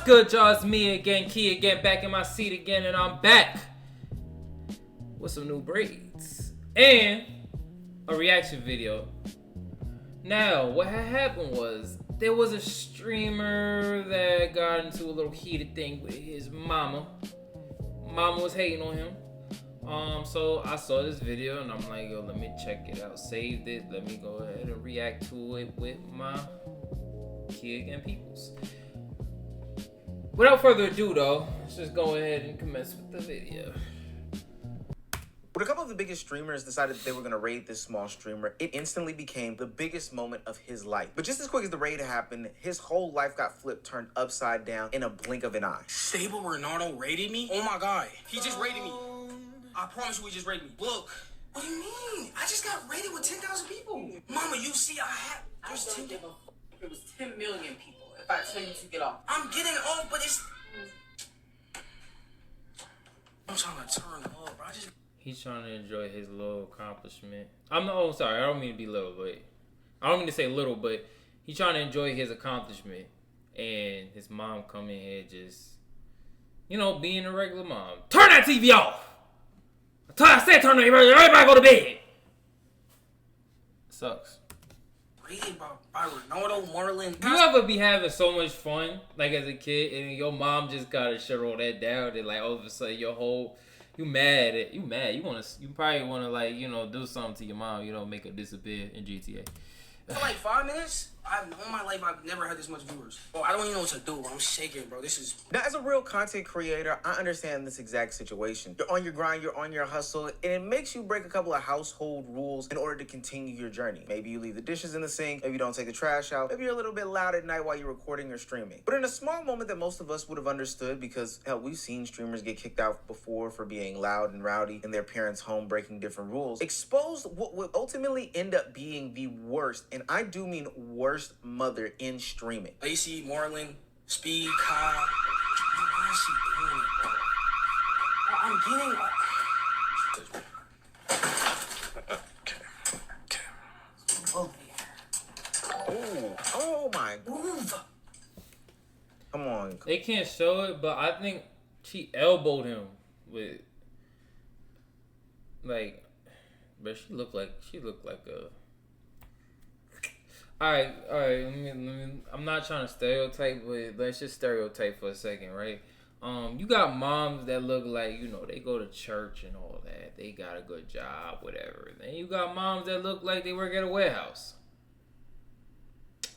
good, y'all? It's me again, Key again, back in my seat again, and I'm back with some new braids and a reaction video. Now, what had happened was there was a streamer that got into a little heated thing with his mama. Mama was hating on him. So I saw this video and I'm like, yo, let me check it out. Saved it. Let me go ahead and react to it with my Key again peoples. Without further ado, though, let's just go ahead and commence with the video. When a couple of the biggest streamers decided that they were going to raid this small streamer, it instantly became the biggest moment of his life. But just as quick as the raid happened, his whole life got flipped, turned upside down in a blink of an eye. Stable Ronaldo raided me? Oh my god. He just raided me. I promise you he just raided me. Look. What do you mean? I just got raided with 10,000 people. Mama, you see I have... There's 10... It was 10 million people. If I tell you to get off. I'm getting off, but it's... I'm trying to turn up, bro. He's trying to enjoy his little accomplishment. Sorry, I don't mean to be little, but... I don't mean to say little, but he's trying to enjoy his accomplishment. And his mom come in here just... You know, being a regular mom. Turn that TV off! I said turn it, everybody go to bed! Sucks. Raided by Ronaldo, Marlon. You ever be having so much fun, like as a kid, and your mom just gotta shut all that down, and like all of a sudden your whole, you mad, you probably wanna like, you know, do something to your mom, you know, make her disappear in GTA. For like 5 minutes, all my life, I've never had this much viewers. Bro, I don't even know what to do, bro. I'm shaking, bro. This is... Now, as a real content creator, I understand this exact situation. You're on your grind, you're on your hustle, and it makes you break a couple of household rules in order to continue your journey. Maybe you leave the dishes in the sink, maybe you don't take the trash out, maybe you're a little bit loud at night while you're recording or streaming. But in a small moment that most of us would have understood, because, hell, we've seen streamers get kicked out before for being loud and rowdy in their parents' home, breaking different rules, exposed what would ultimately end up being the worst, and I do mean worst, mother in streaming. Lacey, Marlon, Speed, Kyle. Why is she doing I'm getting... Oh my God. Come on. They can't show it, but I think she elbowed him with, like, but she looked like a... Alright, let me, I'm not trying to stereotype, but let's just stereotype for a second, right? You got moms that look like, you know, they go to church and all that. They got a good job, whatever. Then you got moms that look like they work at a warehouse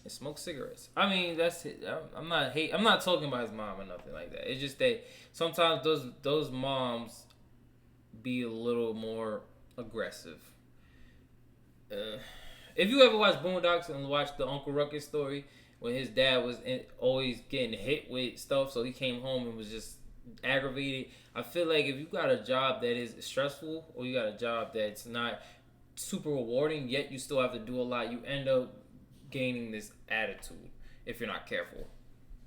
and smoke cigarettes. I mean, that's it. I'm not talking about his mom or nothing like that. It's just that sometimes those moms be a little more aggressive. If you ever watch Boondocks and watch the Uncle Ruckus story, when his dad was always getting hit with stuff, so he came home and was just aggravated. I feel like if you got a job that is stressful, or you got a job that's not super rewarding, yet you still have to do a lot, you end up gaining this attitude if you're not careful.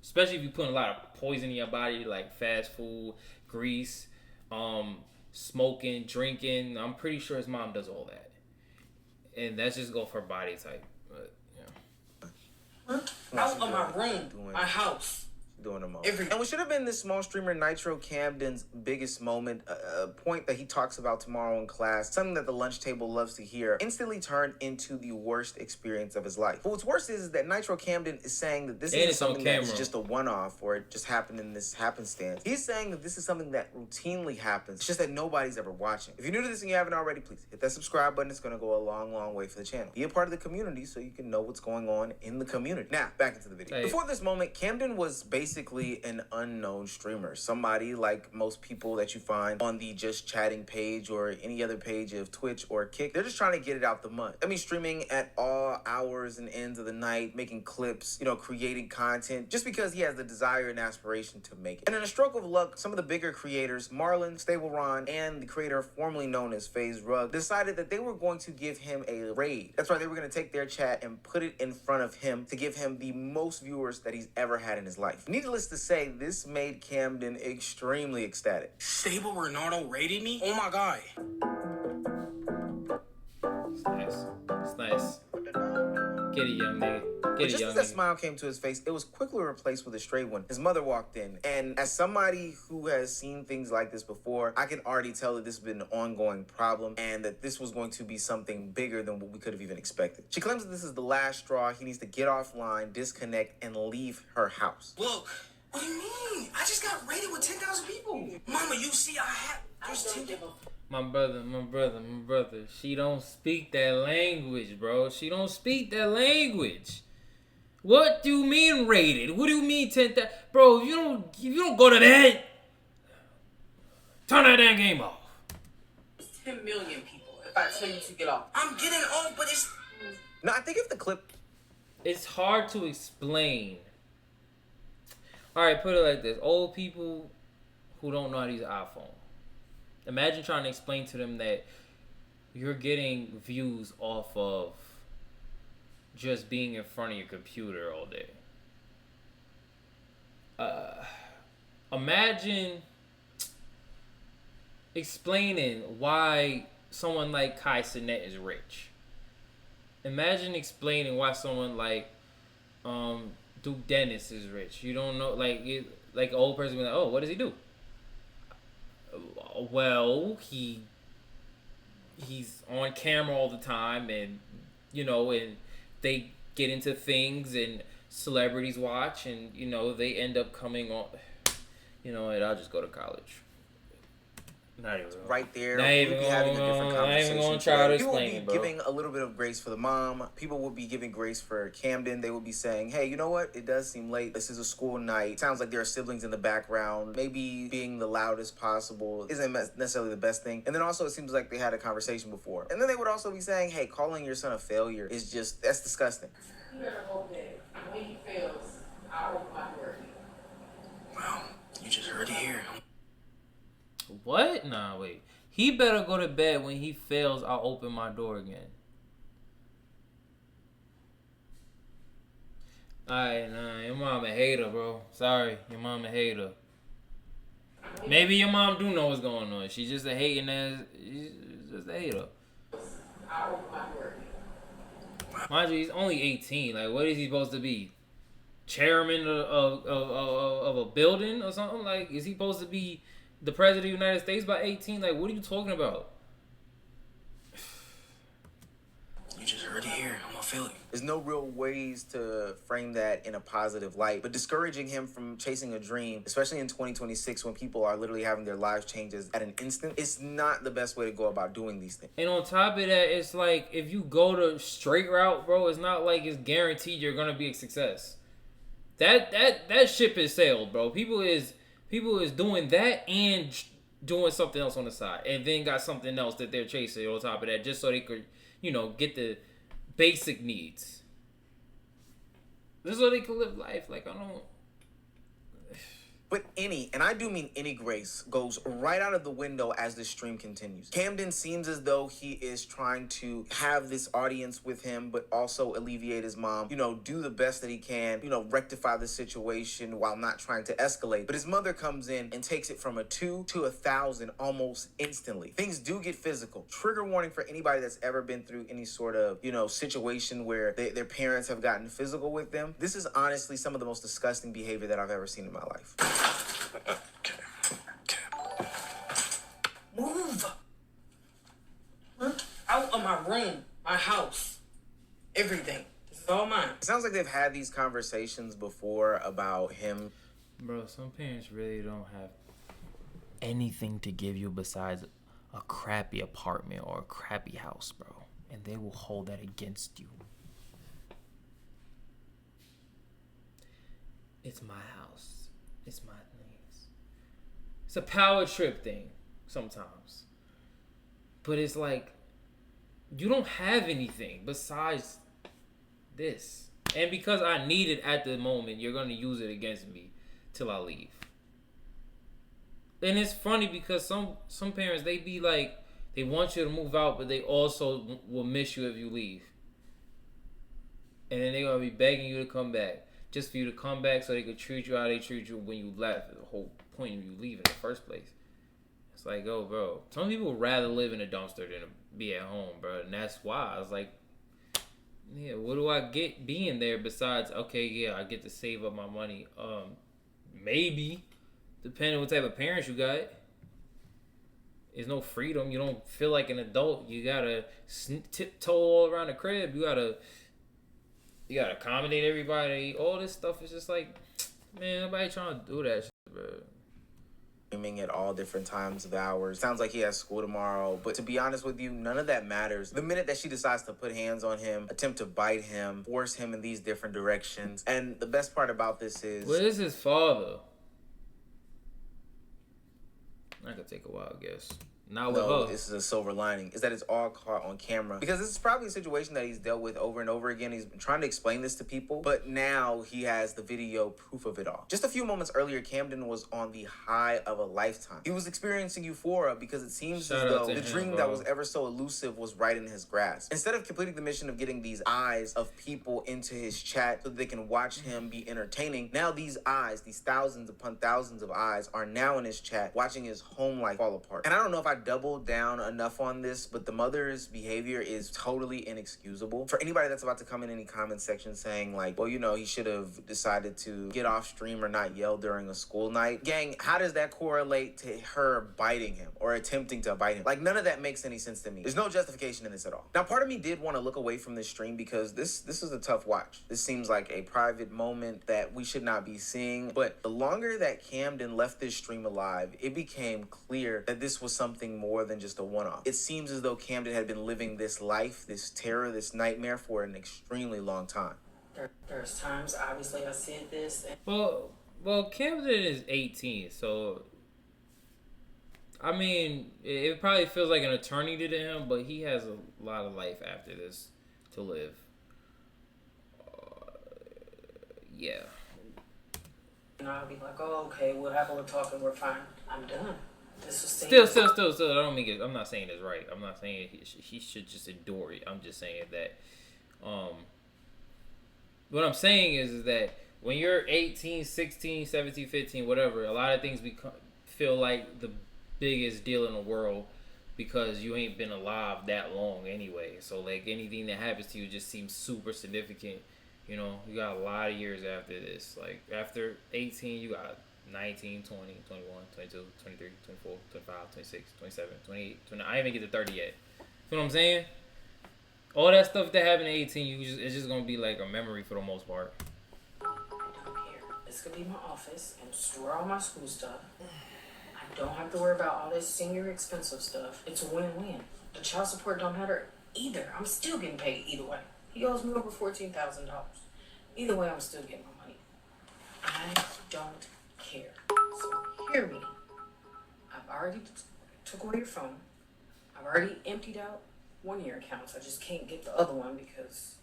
Especially if you put a lot of poison in your body, like fast food, grease, smoking, drinking. I'm pretty sure his mom does all that. And that's just go for body type. But, yeah. Out of my room, my house. Doing them all. And what should have been this small streamer Nitro Camden's biggest moment, a point that he talks about tomorrow in class, something that the lunch table loves to hear, instantly turned into the worst experience of his life. But what's worse is that Nitro Camden is saying that this isn't something that's just a one-off or it just happened in this happenstance. He's saying that this is something that routinely happens. It's just that nobody's ever watching. If you're new to this and you haven't already, please hit that subscribe button. It's going to go a long, long way for the channel. Be a part of the community so you can know what's going on in the community. Now, back into the video. Hey. Before this moment, Camden was basically an unknown streamer, somebody like most people that you find on the Just Chatting page or any other page of Twitch or Kick. They're just trying to get it out the mud. I mean, streaming at all hours and ends of the night, making clips, you know, creating content, just because he has the desire and aspiration to make it. And in a stroke of luck, some of the bigger creators, Marlon, Stable Ron, and the creator formerly known as FaZe Rug, decided that they were going to give him a raid. That's right, they were going to take their chat and put it in front of him to give him the most viewers that he's ever had in his life. Needless to say, this made Camden extremely ecstatic. Stable Ronaldo raided me? Oh my god. It's nice. It's nice. Get it, young nigga. But just as that smile came to his face, it was quickly replaced with a straight one. His mother walked in, and as somebody who has seen things like this before, I can already tell that this has been an ongoing problem and that this was going to be something bigger than what we could have even expected. She claims that this is the last straw. He needs to get offline, disconnect, and leave her house. Look, what do you mean? I just got raided with 10,000 people. Mama, you see, I have just 10 people. My brother. She don't speak that language, bro. She don't speak that language. What do you mean raided? What do you mean 10,000? Bro, if you don't go to bed, turn that damn game off. 10 million people if I tell you to get off. I'm getting off, but it's... No, I think if the clip... It's hard to explain. Alright, put it like this. Old people who don't know how to use an iPhone. Imagine trying to explain to them that you're getting views off of just being in front of your computer all day. Imagine explaining why someone like Kai Cenat is rich. Imagine explaining why someone like Duke Dennis is rich. You don't know, like an old person be like, oh, what does he do? Well, he's on camera all the time, and and they get into things, and celebrities watch, and they end up coming on. And I'll just go to college. Not even right there. We'll be having a different conversation. Not even gonna try to explain it, bro. People will be giving a little bit of grace for the mom. People will be giving grace for Camden. They will be saying, hey, you know what? It does seem late. This is a school night. Sounds like there are siblings in the background. Maybe being the loudest possible isn't necessarily the best thing. And then also it seems like they had a conversation before. And then they would also be saying, hey, calling your son a failure is that's disgusting. You better hope that when he fails, I'll open my door. Well, you just heard it here. What? Nah, wait. He better go to bed. When he fails, I'll open my door again. Alright, nah, your mom a hater, bro. Sorry, your mom a hater. Maybe your mom do know what's going on. She's just a hating ass. She's just a hater. I'll open my door again. Mind you, he's only 18. Like, what is he supposed to be? Chairman of a building or something? Like, is he supposed to be the president of the United States by 18? Like, what are you talking about? You just heard it here. I'm gonna feel it. There's no real ways to frame that in a positive light, but discouraging him from chasing a dream, especially in 2026 when people are literally having their lives changes at an instant, it's not the best way to go about doing these things. And on top of that, it's like if you go the straight route, bro, it's not like it's guaranteed you're gonna be a success. That ship has sailed, bro. People is doing that and doing something else on the side, and then got something else that they're chasing on top of that, just so they could, get the basic needs. Just so they can live life. Like, I don't. But and I do mean any grace, goes right out of the window as this stream continues. Camden seems as though he is trying to have this audience with him, but also alleviate his mom, do the best that he can, rectify the situation while not trying to escalate. But his mother comes in and takes it from a 2 to 1,000 almost instantly. Things do get physical. Trigger warning for anybody that's ever been through any sort of, situation where their parents have gotten physical with them. This is honestly some of the most disgusting behavior that I've ever seen in my life. Okay. Move. Out of my room, my house, everything. This is all mine. It sounds like they've had these conversations before about him. Bro, some parents really don't have anything to give you besides a crappy apartment or a crappy house, bro. And they will hold that against you. It's my house. It's my things. It's a power trip thing sometimes. But it's like, you don't have anything besides this. And because I need it at the moment, you're going to use it against me till I leave. And it's funny because some parents, they be like, they want you to move out, but they also will miss you if you leave. And then they're going to be begging you to come back. Just for you to come back so they could treat you how they treat you when you left. The whole point of you leaving in the first place. It's like, oh, bro. Some people would rather live in a dumpster than be at home, bro. And that's why. I was like, Yeah, what do I get being there besides, okay, yeah, I get to save up my money? Maybe, depending what type of parents you got. There's no freedom. You don't feel like an adult. You gotta tiptoe all around the crib. You gotta accommodate everybody. All this stuff is just like, man, nobody trying to do that shit, bro. At all different times of hours. Sounds like he has school tomorrow, but to be honest with you, none of that matters. The minute that she decides to put hands on him, attempt to bite him, force him in these different directions, and the best part about this is... Well, this is his father. That could take a while, I guess. Not with No, her. this is a silver lining, is that it's all caught on camera. Because this is probably a situation that he's dealt with over and over again. He's been trying to explain this to people, but now he has the video proof of it all. Just a few moments earlier, Camden was on the high of a lifetime. He was experiencing euphoria because it seems as though the dream that was ever so elusive was right in his grasp. Instead of completing the mission of getting these eyes of people into his chat so that they can watch him be entertaining, now these eyes, these thousands upon thousands of eyes, are now in his chat watching his home life fall apart. And I don't know if I doubled down enough on this, but the mother's behavior is totally inexcusable. For anybody that's about to come in any comment section saying like, well, you know, he should have decided to get off stream or not yell during a school night. Gang, how does that correlate to her biting him or attempting to bite him? Like, none of that makes any sense to me. There's no justification in this at all. Now, part of me did want to look away from this stream because this is a tough watch. This seems like a private moment that we should not be seeing. But the longer that Camden left this stream alive, it became clear that this was something more than just a one-off. It seems as though Camden had been living this life, this terror, this nightmare for an extremely long time. There's times, obviously, I said this. Well, Camden is 18, so I mean, it probably feels like an eternity to him, but he has a lot of life after this to live. Yeah. And I'll be like, oh, okay, we'll have a little talk and we're fine. I'm done. This was Still. I don't mean it. I'm not saying it's right. I'm not saying he should just endure it. I'm just saying that. What I'm saying is that when you're 18, 16, 17, 15, whatever, a lot of things feel like the biggest deal in the world because you ain't been alive that long anyway. So like anything that happens to you just seems super significant. You know, you got a lot of years after this. Like after 18, you got 19, 20, 21, 22, 23, 24, 25, 26, 27, 28, 29. I ain't even get to 30 yet. You know what I'm saying? All that stuff that happened at 18, it's just going to be like a memory for the most part. I don't care. This could be my office and store all my school stuff. I don't have to worry about all this senior expensive stuff. It's a win-win. The child support don't matter either. I'm still getting paid either way. He owes me over $14,000. Either way, I'm still getting my money. I don't care. So hear me. I've already took away your phone. I've already emptied out one of your accounts. I just can't get the other one because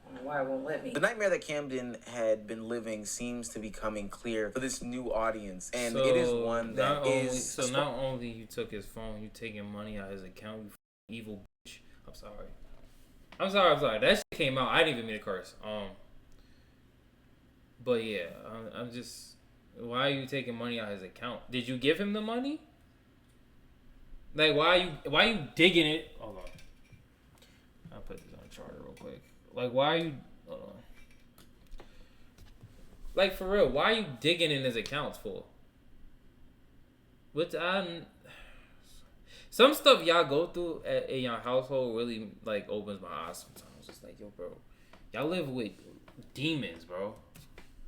I don't know why it won't let me. The nightmare that Camden had been living seems to be coming clear for this new audience, and it is one that is... So not only you took his phone, you taking money out of his account, you evil bitch. I'm sorry. That shit came out. I didn't even mean to curse. But yeah, I'm just... Why are you taking money out of his account? Did you give him the money? Like, why are you digging it? Hold on. I'll put this on the charger real quick. Like, why are you... Hold on. Like, for real, why are you digging in his accounts for? Some stuff y'all go through in your household really, like, opens my eyes sometimes. It's like, yo, bro, y'all live with demons, bro.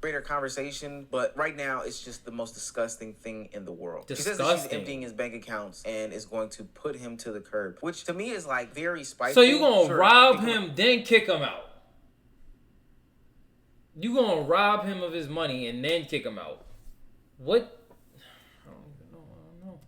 Greater conversation, but right now it's just the most disgusting thing in the world. Disgusting. He says that she's emptying his bank accounts and is going to put him to the curb, which to me is like very spiteful. So you gonna rob him, then kick him out? You gonna rob him of his money and then kick him out? What? I don't even know.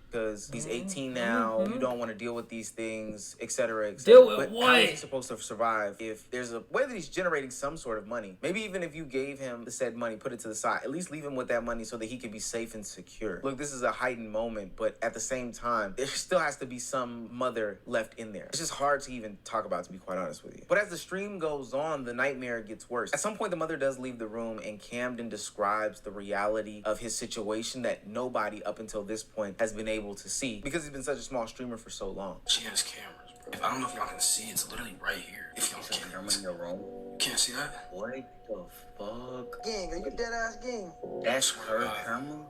Because he's 18 now, you don't want to deal with these things, etc., etc. Deal with but what? How is he supposed to survive if there's a way that he's generating some sort of money? Maybe even if you gave him the said money, put it to the side, at least leave him with that money so that he can be safe and secure. Look, this is a heightened moment, but at the same time, there still has to be some mother left in there. It's just hard to even talk about, to be quite honest with you. But as the stream goes on, the nightmare gets worse. At some point, the mother does leave the room, and Camden describes the reality of his situation that nobody up until this point has been able to see because he's been such a small streamer for so long. She has cameras, bro. If I don't know if y'all can see, it's literally right here. If y'all There's a camera in your room. can't see that. What the fuck? Gang, are you dead ass gang? That's her camera?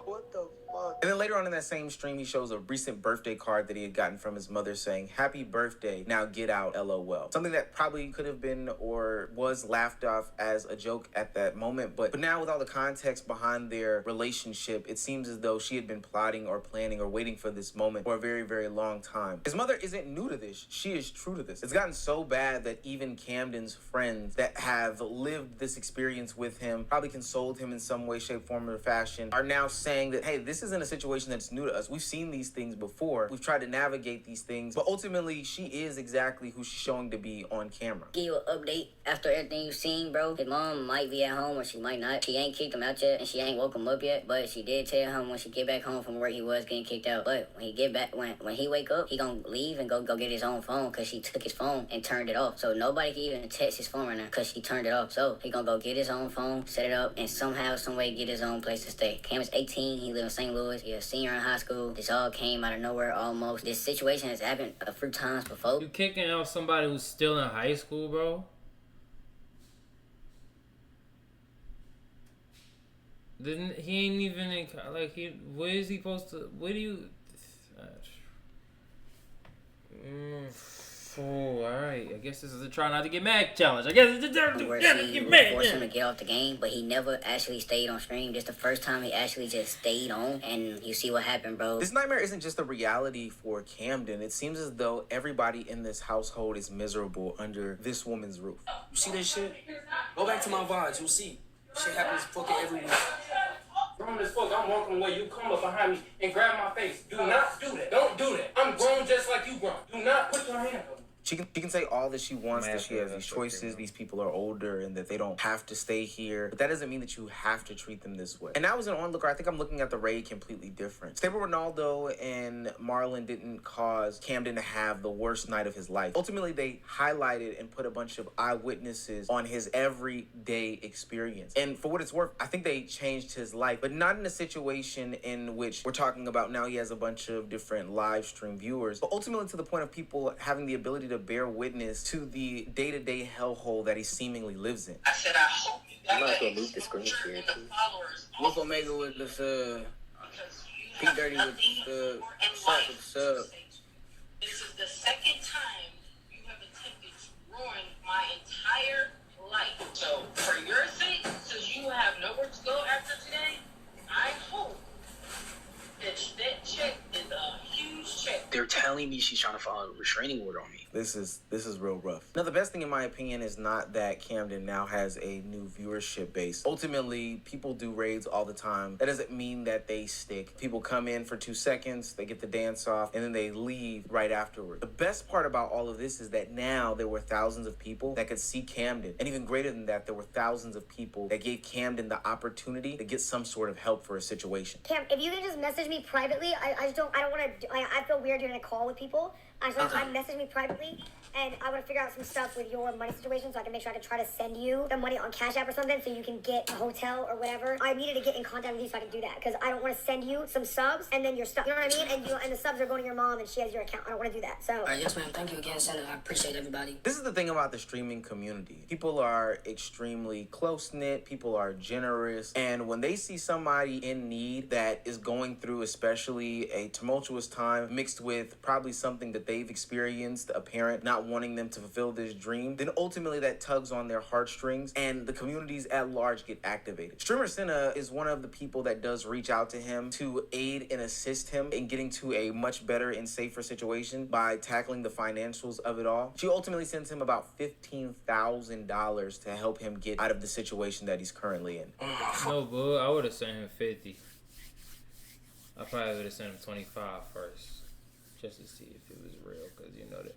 What the fuck? And then later on in that same stream, he shows a recent birthday card that he had gotten from his mother saying, "Happy birthday, now get out, LOL." Something that probably could have been or was laughed off as a joke at that moment. But now with all the context behind their relationship, it seems as though she had been plotting or planning or waiting for this moment for a very, very long time. His mother isn't new to this. She is true to this. It's gotten so bad that even Camden's friends that have lived this experience with him, probably consoled him in some way, shape, form, or fashion, are now saying that, hey, this isn't a situation that's new to us. We've seen these things before. We've tried to navigate these things. But ultimately, she is exactly who she's showing to be on camera. Give you an update after everything you've seen, bro. His mom might be at home or she might not. She ain't kicked him out yet and she ain't woke him up yet. But she did tell him when she get back home from where he was getting kicked out. But when he get back, when he wake up, he gonna leave and go get his own phone because she took his phone and turned it off. So nobody can even text his phone right now because she turned it off. So he gonna go get his own phone, set it up, and somehow, some way get his own place to stay. Cam is 18. He live in St. Louis. He a senior in high school. This all came out of nowhere almost. This situation has happened a few times before. You kicking out somebody who's still in high school, bro? Didn't he ain't even in like he? Where is he supposed to? Where do you? Oh, all right. I guess this is a try not to get mad challenge. I guess it's a try Where to she get would mad. force him to get off the game, but he never actually stayed on stream. Just the first time he actually just stayed on, and you see what happened, bro. This nightmare isn't just a reality for Camden. It seems as though everybody in this household is miserable under this woman's roof. You see this shit? Go back to my vibes. You'll see. Shit happens fucking every week. Grown as fuck, I'm walking away, you come up behind me and grab my face. Do not do that. Don't do that. I'm grown just like you grown. Do not put your hand on me. She can say all that she wants, Man, that she has that's these okay, choices, bro. these people are older, and that they don't have to stay here. But that doesn't mean that you have to treat them this way. And now as an onlooker, I think I'm looking at the raid completely different. Stable Ronaldo and Marlon didn't cause Camden to have the worst night of his life. Ultimately, they highlighted and put a bunch of eyewitnesses on his everyday experience. And for what it's worth, I think they changed his life, but not in a situation in which we're talking about now he has a bunch of different live stream viewers, but ultimately to the point of people having the ability to bear witness to the day-to-day hellhole that he seemingly lives in. I said I hope you I'm not gonna move the screen here, too. Wolf Omega with this P Dirty with the shot with the sub. This is the second time you have attempted to ruin my entire life. So, for your sake, since you have nowhere to go after today, I hope that check is a huge check. They're telling me she's trying to file a restraining order on me. This is real rough. Now, the best thing in my opinion is not that Camden now has a new viewership base. Ultimately, people do raids all the time. That doesn't mean that they stick. People come in for 2 seconds, they get the dance off, and then they leave right afterward. The best part about all of this is that now there were thousands of people that could see Camden. And even greater than that, there were thousands of people that gave Camden the opportunity to get some sort of help for a situation. Cam, if you can just message me privately, I don't want to. I feel weird doing a call with people. So I message me privately, and I want to figure out some stuff with your money situation, so I can make sure I can try to send you the money on Cash App or something, so you can get a hotel or whatever. I needed to get in contact with you so I can do that, because I don't want to send you some subs and then your stuff. You know what I mean? And the subs are going to your mom, and she has your account. I don't want to do that. So. All right, yes, ma'am. Thank you again, Senator. I appreciate everybody. This is the thing about the streaming community. People are extremely close-knit, people are generous, and when they see somebody in need that is going through especially a tumultuous time mixed with probably something that they've experienced, a parent not wanting them to fulfill this dream, then ultimately that tugs on their heartstrings and the communities at large get activated. Streamer Senna is one of the people that does reach out to him to aid and assist him in getting to a much better and safer situation by tackling the financials of it all. She ultimately sends him about $15,000 to help him get out of the situation that he's currently in. No, boo. I would have sent him 50. I probably would have sent him 25 first, just to see if it was real, because you know the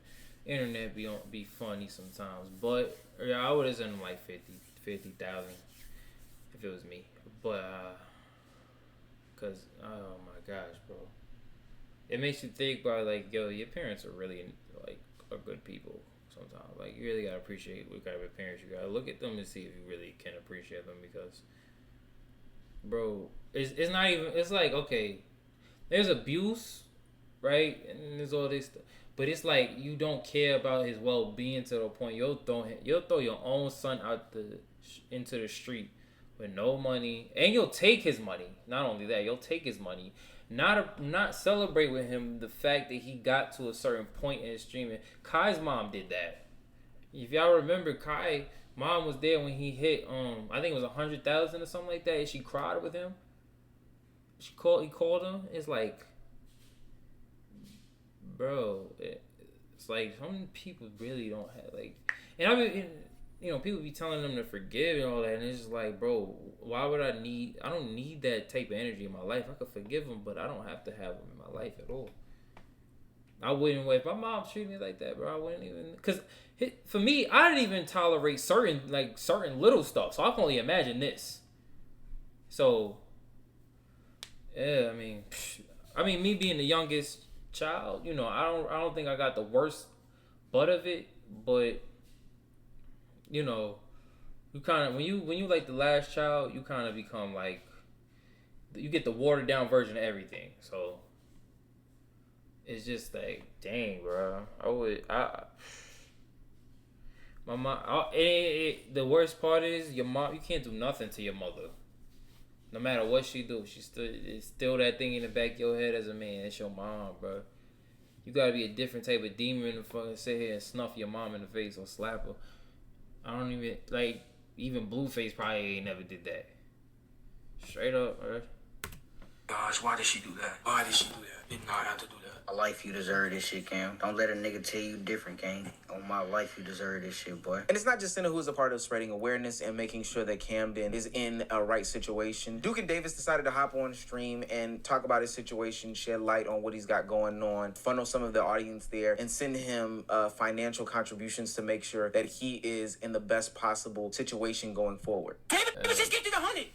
internet be funny sometimes. But yeah, I would have sent him like 50,000 if it was me. But cause oh my gosh, bro, it makes you think about like, yo, your parents are really like are good people. Sometimes, like, you really gotta appreciate what kind of parents you gotta look at them and see if you really can appreciate them, because, bro, it's not even. It's like, okay, there's abuse, right, and there's all this stuff, But it's like you don't care about his well-being to the point you'll throw your own son out into the street with no money, and you'll take his money. Not only that, you'll take his money. Not celebrate with him the fact that he got to a certain point in his streaming. Kai's mom did that. If y'all remember, Kai mom was there when he hit I think it was 100,000 or something like that, and she cried with him. He called him. It's like, bro, it's like some people really don't have like, and I mean, people be telling them to forgive and all that, and it's just like, bro, why would I don't need that type of energy in my life. I could forgive him, but I don't have to have him in my life at all. I wouldn't, if my mom treated me like that, bro, I wouldn't even, because for me, I didn't even tolerate certain little stuff, so I can only imagine this. So, yeah, I mean, me being the youngest child, I don't think I got the worst butt of it, but you kind of when you like the last child, you kind of become like, you get the watered down version of everything. So it's just like, dang, bro, my mom. The worst part is your mom. You can't do nothing to your mother. No matter what she do, it's still that thing in the back of your head as a man. It's your mom, bro. You gotta be a different type of demon to fucking sit here and snuff your mom in the face or slap her. I don't even even Blueface probably ain't never did that. Straight up, bro. Gosh, why did she do that? Why did she do that? Did not have to do that. My life, you deserve this shit, Cam. Don't let a nigga tell you different, Cam. On my life, you deserve this shit, boy. And it's not just Cinna who is a part of spreading awareness and making sure that Camden is in a right situation. Duke and Davis decided to hop on stream and talk about his situation, shed light on what he's got going on, funnel some of the audience there, and send him financial contributions to make sure that he is in the best possible situation going forward. David, let's just get to the 100.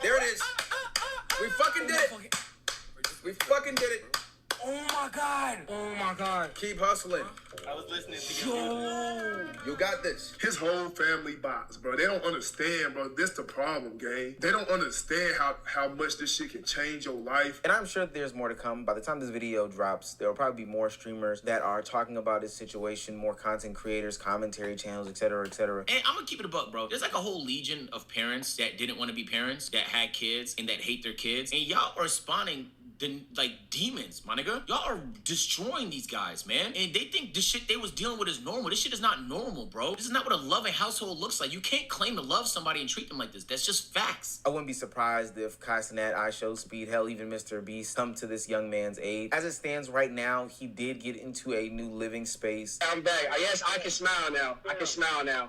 There it is. We fucking did it. We fucking did it. Oh my God. Oh my God. Keep hustling. I was listening to you. You got this. His whole family box, bro. They don't understand, bro. This the problem, gang. They don't understand how much this shit can change your life. And I'm sure there's more to come. By the time this video drops, there will probably be more streamers that are talking about his situation, more content creators, commentary channels, etc., etc. And I'm gonna keep it a buck, bro. There's like a whole legion of parents that didn't want to be parents, that had kids, and that hate their kids. And y'all are spawning like demons, my nigga. Y'all are destroying these guys, man. And they think the shit they was dealing with is normal. This shit is not normal, bro. This is not what a loving household looks like. You can't claim to love somebody and treat them like this. That's just facts. I wouldn't be surprised if Kai Cenat, iShow Speed, hell, even Mr. Beast come to this young man's aid. As it stands right now, he did get into a new living space. I'm back. Yes, I can smile now. I can smile now.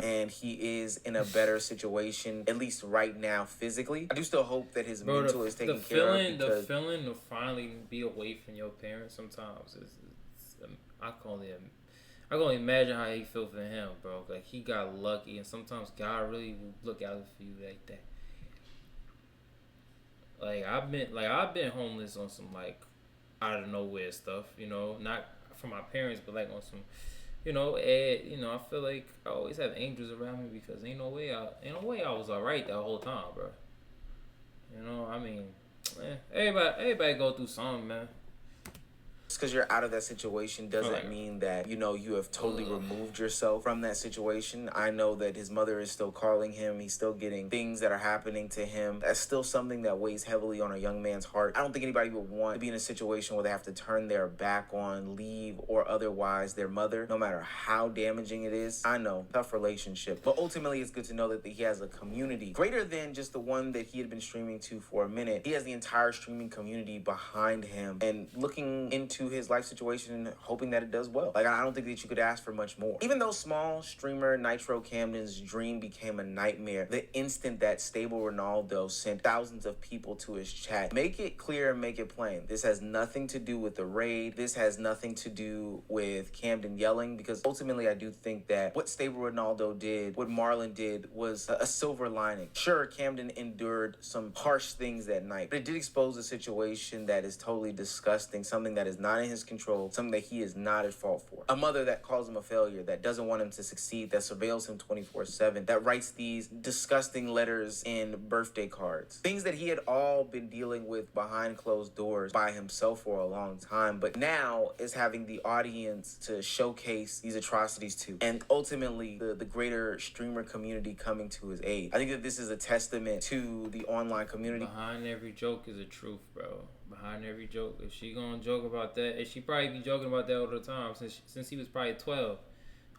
And he is in a better situation, at least right now, physically. I do still hope that his mental is taken care of. The feeling to finally be away from your parents sometimes I can only imagine how he feel for him, bro. Like, he got lucky, and sometimes God really will look out for you like that. I've been homeless on some out of nowhere stuff, not from my parents, but on some. I feel like I always have angels around me because ain't no way I was alright that whole time, bro. Everybody go through something, man. Just because you're out of that situation doesn't mean that, you have totally removed yourself from that situation. I know that his mother is still calling him. He's still getting things that are happening to him. That's still something that weighs heavily on a young man's heart. I don't think anybody would want to be in a situation where they have to turn their back on, leave, or otherwise their mother, no matter how damaging it is. I know, tough relationship. But ultimately, it's good to know that he has a community greater than just the one that he had been streaming to for a minute. He has the entire streaming community behind him and looking into his life situation and hoping that it does well. I don't think that you could ask for much more. Even though small streamer Nitro Camden's dream became a nightmare the instant that Stable Ronaldo sent thousands of people to his chat, make it clear and make it plain. This has nothing to do with the raid. This has nothing to do with Camden yelling, because ultimately I do think that what Stable Ronaldo did, what Marlon did, was a silver lining. Sure, Camden endured some harsh things that night, but it did expose a situation that is totally disgusting, something that is not not in his control, something that he is not at fault for. A mother that calls him a failure, that doesn't want him to succeed, that surveils him 24/7, that writes these disgusting letters in birthday cards. Things that he had all been dealing with behind closed doors by himself for a long time, but now is having the audience to showcase these atrocities to, and ultimately the greater streamer community coming to his aid. I think that this is a testament to the online community. Behind every joke is a truth, bro. Behind every joke. If she gonna joke about that, and she probably be joking about that all the time since he was probably 12.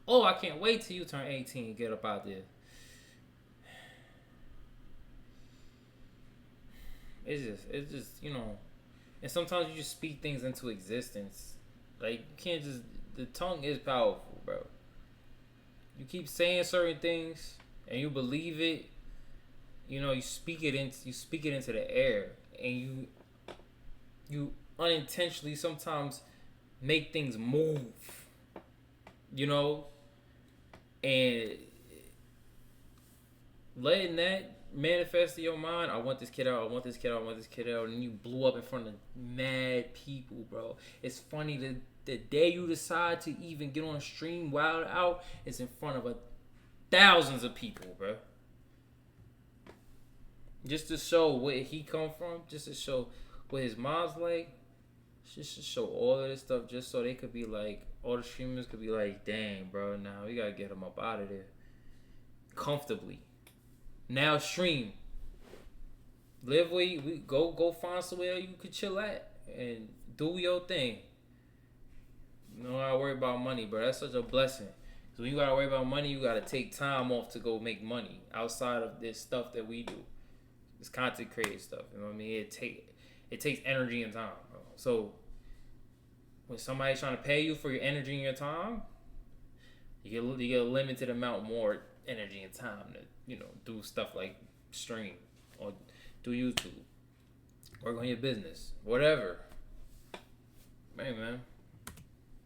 Oh, I can't wait till you turn 18 and get up out there. It's just, you know, and sometimes you just speak things into existence. Like, you can't just, the tongue is powerful, bro. You keep saying certain things and you believe it, you know, you speak it into the air, and you unintentionally sometimes make things move, you know, and letting that manifest in your mind. I want this kid out, I want this kid out, I want this kid out, and you blew up in front of mad people, bro. It's funny that the day you decide to even get on stream wild out, it's in front of thousands of people, bro. Just to show where he come from, just to show what his mom's like, just to show all of this stuff, just so they could be like, all the streamers could be like, dang, bro, now we gotta get him up out of there comfortably. Now stream, live where you go find somewhere you could chill at and do your thing. You don't gotta worry about money, bro. That's such a blessing. So when you gotta worry about money, you gotta take time off to go make money outside of this stuff that we do. This content creating stuff. You know what I mean? It takes energy and time, bro. So when somebody's trying to pay you for your energy and your time, you get a limited amount more energy and time to, you know, do stuff like stream or do YouTube, work on your business, whatever. Hey, man.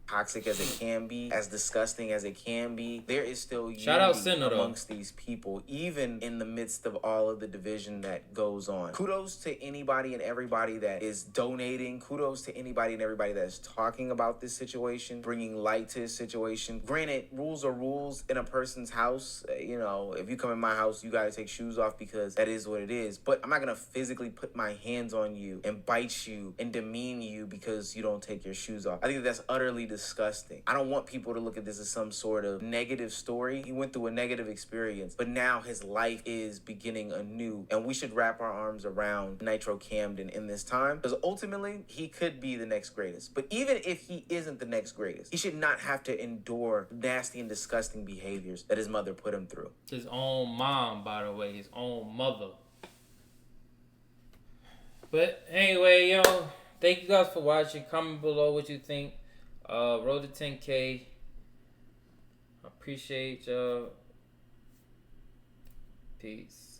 Toxic as it can be, as disgusting as it can be, there is still Shout out unity Senna, amongst these people, even in the midst of all of the division that goes on. Kudos to anybody and everybody that is donating. Kudos to anybody and everybody that is talking about this situation, bringing light to this situation. Granted, rules are rules in a person's house. You know, if you come in my house, you gotta take shoes off because that is what it is. But I'm not gonna physically put my hands on you and bite you and demean you because you don't take your shoes off. I think that's utterly disgusting. I don't want people to look at this as some sort of negative story. He went through a negative experience, but now his life is beginning anew, and we should wrap our arms around Nitro Camden in this time, because ultimately he could be the next greatest. But even if he isn't the next greatest, he should not have to endure nasty and disgusting behaviors that his mother put him through. His own mom, by the way, his own mother. But anyway, yo, thank you guys for watching. Comment below what you think. Road to 10K. I appreciate y'all. Peace.